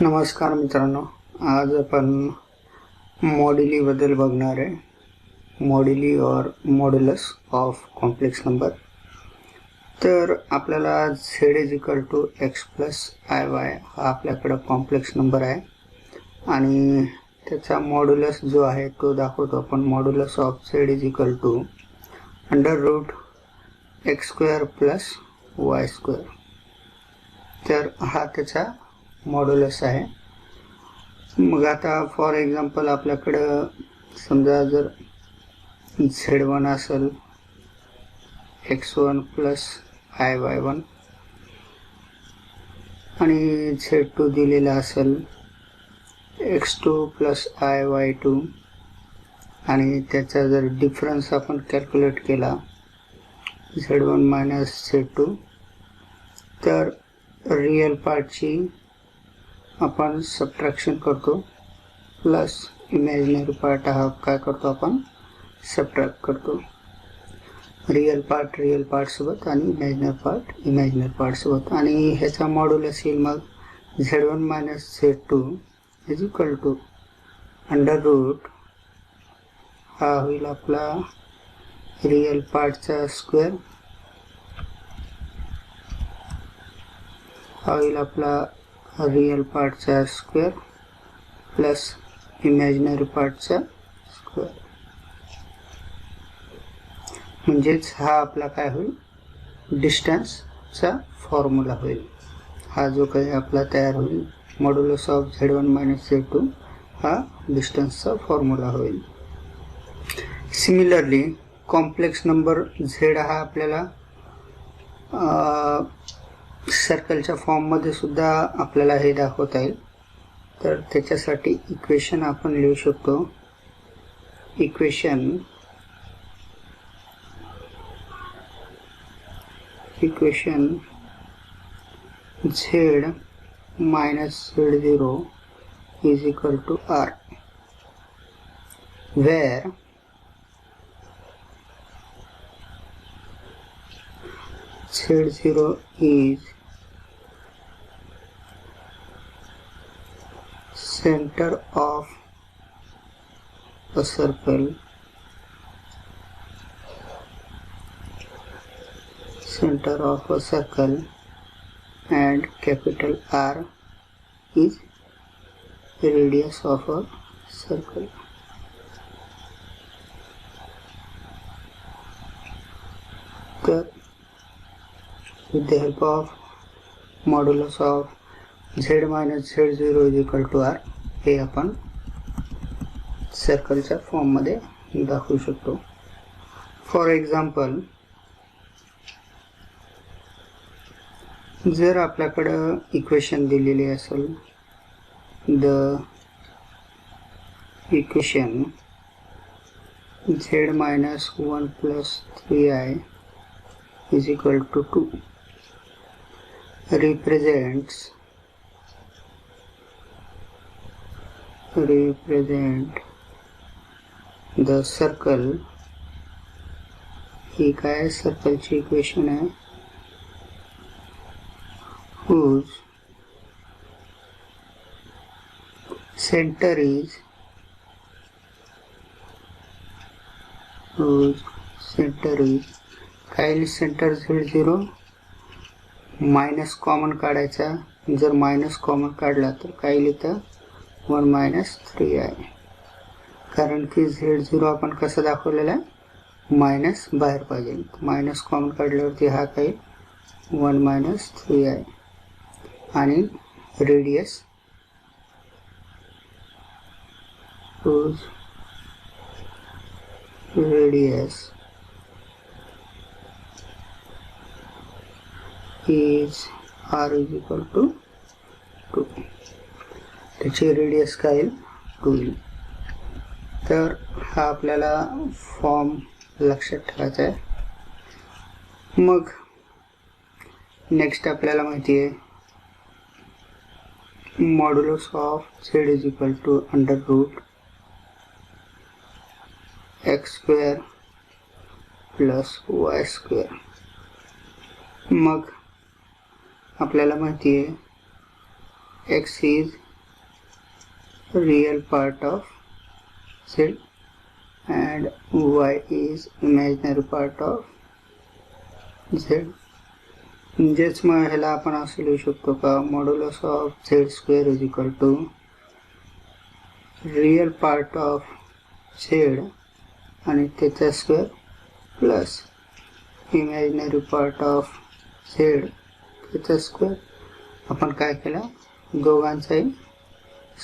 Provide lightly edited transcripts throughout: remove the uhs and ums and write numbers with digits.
नमस्कार मित्रांनो, आज आपण मॉड्युली बद्दल बघणार आहे। मॉड्युली और मॉड्युलस ऑफ कॉम्प्लेक्स नंबर। तर आपल्याला z = x + iy हा आपल्याकडे कॉम्प्लेक्स नंबर आहे आणि त्याचा मॉड्युलस जो आहे तो दाखवतो आपण। Modulus of z = √x² + y²। तर हा त्याचा मॉड्युलस आहे। मग आता फॉर एक्झाम्पल आपल्याकडे समजा जर z1 असेल x1 + iy1 आणि z2 दिलेला असेल x2 + iy2 आणि त्याचा जर डिफरन्स आपण कॅल्क्युलेट केला z1 - z2 तर रियल पार्टची आपण सबट्रॅक्शन करतो प्लस इमॅजिनरी पार्ट हा काय करतो आपण सबट्रॅक्ट करतो। रियल पार्ट सोबत आणि इमॅजिनरी पार्ट सोबत आणि ह्याचा मॉड्युलस येईल मग z1 - z2 = √ हा होईल आपला रियल पार्टचा स्क्वेअर, हा होईल आपला रियल पार्टचा स्क्वेअर प्लस इमॅजिनरी पार्टचा स्क्वेअर। म्हणजेच हा आपला काय होईल डिस्टन्सचा फॉर्म्युला होईल। हा जो काही आपला तयार होईल मॉड्युलस ऑफ z1 - z2 हा डिस्टन्सचा फॉर्म्युला होईल। सिमिलरली कॉम्प्लेक्स नंबर z हा आपल्याला सर्कलच्या फॉर्म मध्ये सुद्धा आपल्याला हे दाखवता येईल। तर त्याच्यासाठी इक्वेशन आपण लिहू शकतो। Equation z - z0 = r, where z0 is center of a circle and capital R is radius of a circle। तर with the help of modulus of z - z0 = r हे आपण सर्कलच्या फॉर्म मध्ये दाखवू शकतो। फॉर एक्झाम्पल जर आपल्याकडे equation दिलेली असेल the equation z - 1 + 3i = 2 represent the circle। ही काय सर्कलची इक्वेशन आहे whose center is काय सेंटर z0 मायनस कॉमन काढायचा। जर मायनस कॉमन काढला तर काय लिहितं 1 - 3i, कारण की z0 आपण कसं दाखवलेला आहे मायनस बाहेर पाहिजे। मायनस कॉमन काढल्यावरती हा काही 1 - 3i आणि रेडियस is r = 2। त्याची रेडियस काय येईल 2 येईल। तर हा आपल्याला फॉर्म लक्षात ठेवायचा आहे। मग नेक्स्ट आपल्याला माहिती आहे modulus of z = √x² + y²। मग आपल्याला माहिती आहे x is real part of z and y is imaginary part of z. म्हणजेच मग ह्याला आपण असं लिहू शकतो का, modulus of z square is equal to real part of z आणि त्याचा square plus imaginary part of z त्याचा स्क्वेअर. आपण काय केला, दोघांचाही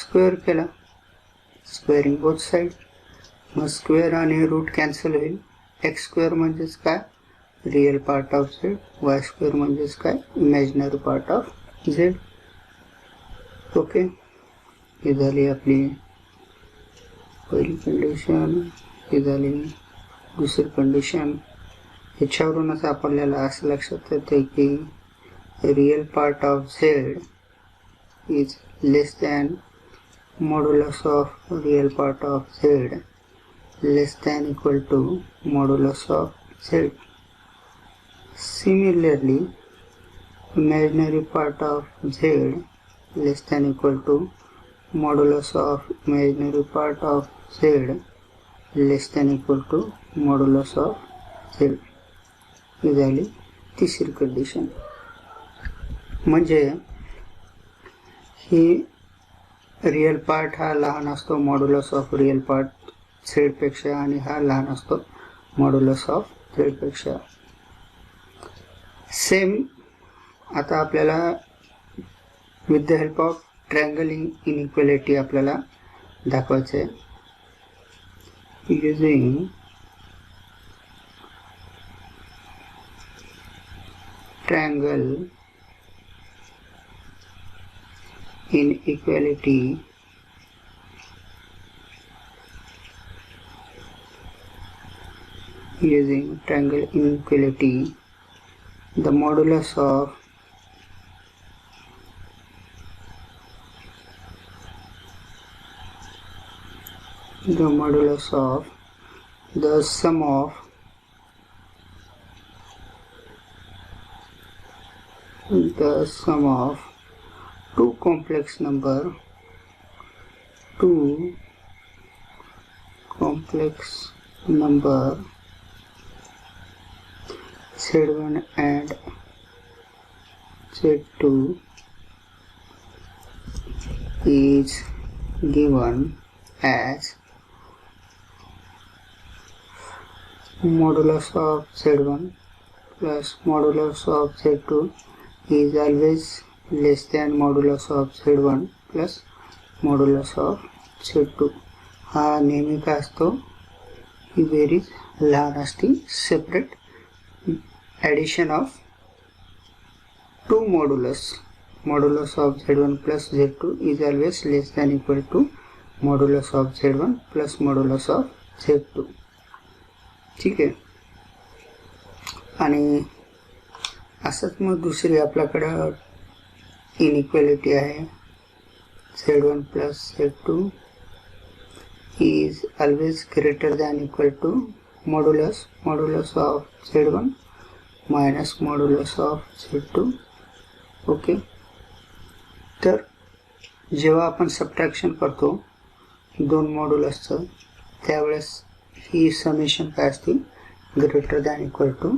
स्क्वेअर केला, स्क्वेअरिंग बोथ साइड. मग स्क्वेअर आणि रूट कॅन्सल होईल. एक्स स्क्वेअर म्हणजेच काय, real part of z. Y square म्हणजेच काय, imaginary part of z. Okay, ही झाली आपली पहिली कंडिशन, ही झाली दुसरी कंडिशन. ह्याच्यावरूनच आपल्याला असं लक्षात येते की real part of Z is less than modulus of real part of Z less than equal to modulus of Z. Similarly, imaginary part of z less than equal to modulus of imaginary part of z less than equal to modulus of z. ही झाली तिसरी condition. म्हणजे ही real part हा लहान असतो modulus of real part z पेक्षा आणि हा लहान असतो मॉड्युलस ऑफ z पेक्षा. सेम आता आपल्याला with the help of triangle inequality आपल्याला दाखवायचे आहे. Using triangle inequality the modulus of the sum of two complex number z1 and z2 is given as modulus of z1 plus modulus of z2 is always less than modulus of z1 plus modulus of z2. हा नेहमी काय असतो, ही बेरीज लहान असती. Separate addition of two modulus of z1 plus z2 is always less than equal to modulus of z1 plus modulus of z2. ठीक आहे. आणि असंच मग दुसरी आपल्याकडं इनइक्वालिटी आहे, z1 plus z2 is always greater than equal to modulus of z1 minus modulus of z2. Okay, तर जेव्हा आपण सबट्रॅक्शन करतो दोन मॉड्युलसचं त्यावेळेस ही समेशन काय असते, greater than equal to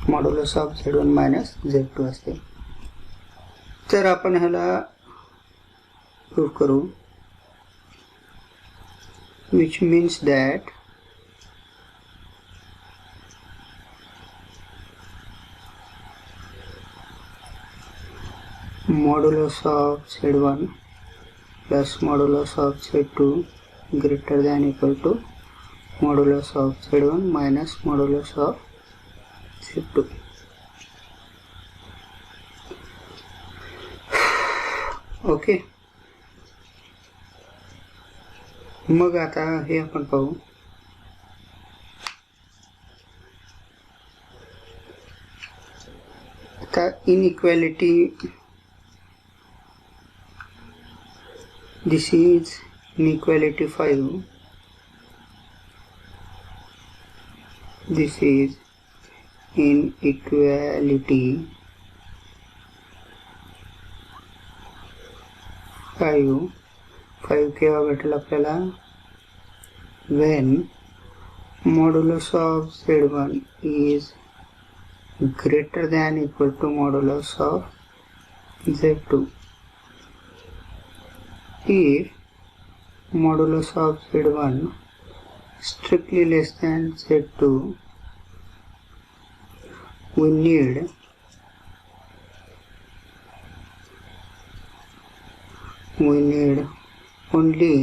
modulus of z1 minus z2 असते. तर आपण ह्याला प्रूव्ह करू, which means that modulus of z1 plus modulus of z2 greater than equal to modulus of z1 minus modulus of z2. Okay, मग आता हे आपण पाहू. आता inequality, this is inequality 5, this is inequality 5 केव्हा भेटेल आपल्याला, when modulus of z1 is greater than equal to modulus of z2. If modulus of z1 strictly less than z2, we need only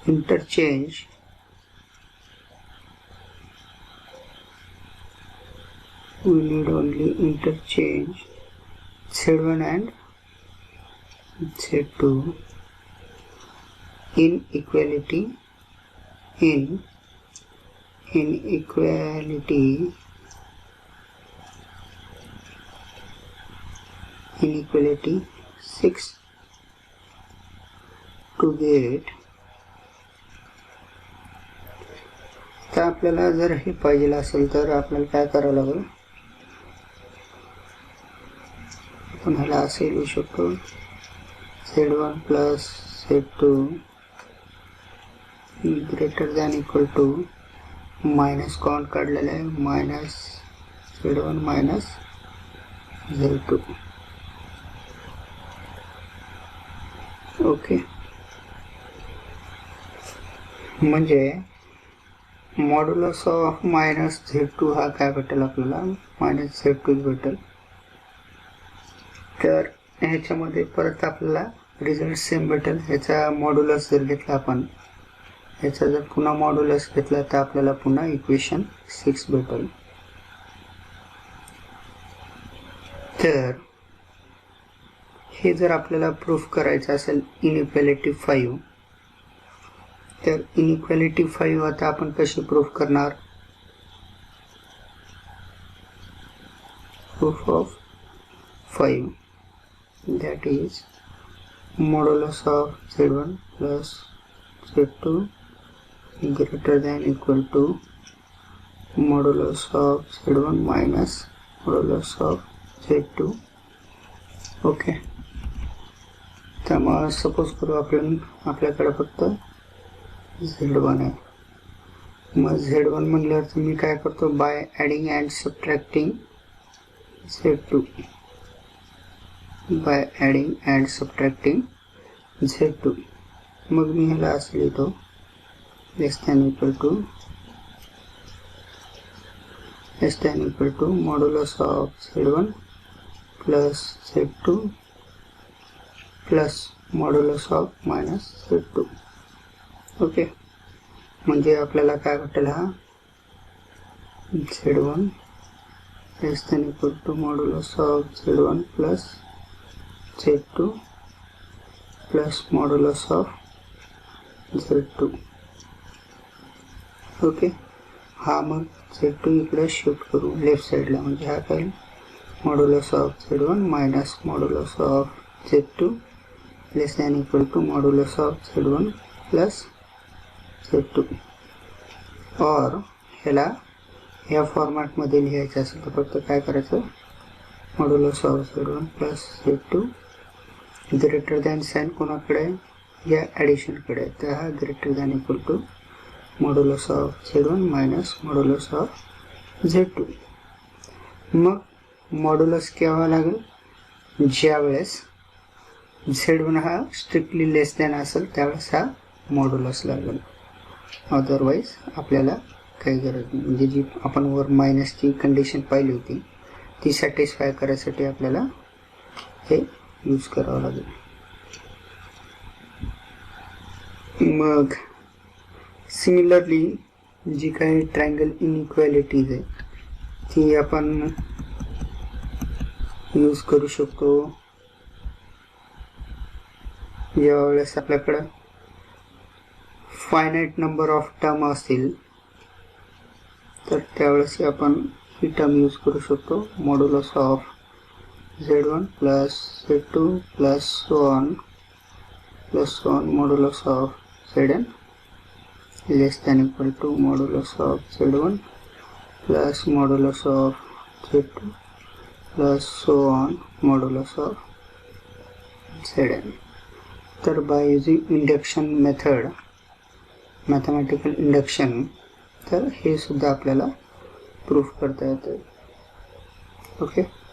interchange z1 and z2 in equality inequality 6 to get. तर आपल्याला जर हे पाहिजे असेल तर आपल्याला काय करावं लागेल, आपण ह्याला असे लिहू शकतो, z1 plus z2 greater than equal to minus count काढलेलं आहे, minus z1 minus z2. Okay, म्हणजे मॉड्युलस ऑफ मायनस z2 हा काय भेटेल आपल्याला, मायनस z2 भेटेल. तर ह्याच्यामध्ये परत आपल्याला रिझल्ट सेम भेटेल. ह्याचा मॉड्युलस जर घेतला आपण, ह्याचा जर पुन्हा मॉड्युलस घेतला तर आपल्याला पुन्हा इक्वेशन 6 भेटेल. तर हे जर आपल्याला प्रूफ करायचं असेल इनइक्वालिटी 5, तर इनइक्वालिटी 5 आता आपण कशी प्रूफ करणार, proof of 5 that is modulus of z1 plus z2 greater than equal to modulus of z1 minus modulus of z2. Okay, तर मग सपोज करू आपल्याकडे फक्त z1 आहे. मग z1 म्हणल्यावर मी काय करतो, by adding and subtracting z2, by adding and subtracting z2. मग मी ह्याला असं लिहितो, less than equal to modulus of z1 plus z2 plus modulus of minus z2. Okay, म्हणजे आपल्याला काय भेटेल, हा z1 less than equal to modulus of z1 plus z2 plus modulus of z2. Okay, हा मग z2 इकडे shift करू left साईडला, म्हणजे हा काय modulus of z1 minus modulus of z2 less than equal to modulus of z1 plus z2. और ह्याला ह्या फॉर्मॅटमध्ये लिहायचं असेल तर फक्त काय करायचं, modulus of z1 plus z2 greater than sign कोणाकडे, या ॲडिशनकडे, तर हा greater than equal to modulus of z1 minus modulus of z2. मग मॉड्युलस केव्हा लागेल, ज्या वेळेस z1 हा स्ट्रिक्टली लेस दॅन असेल त्यावेळेस हा मॉड्युलस लागेल. अदरवाईज आपल्याला काही गरज नाही. म्हणजे जी आपण वर मायनसची कंडिशन पाहिली होती ती सॅटिस्फाय करायसाठी आपल्याला हे यूज करावं लागेल. मग सिमिलरली जी काही ट्रायंगल इनइक्वालिटीज आहे ती आपण यूज करू शकतो ज्या वेळेस आपल्याकडे फायनाइट नंबर ऑफ टर्म असतील तर त्यावेळेस आपण ही टर्म यूज करू शकतो, modulus of z1 plus z2 plus so on modulus of zn less than equal to modulus of z1 plus modulus of z2 plus so on modulus of Zn. तर by using induction method, mathematical induction, तर हे सुद्धा आपल्याला proof करता येते. Okay.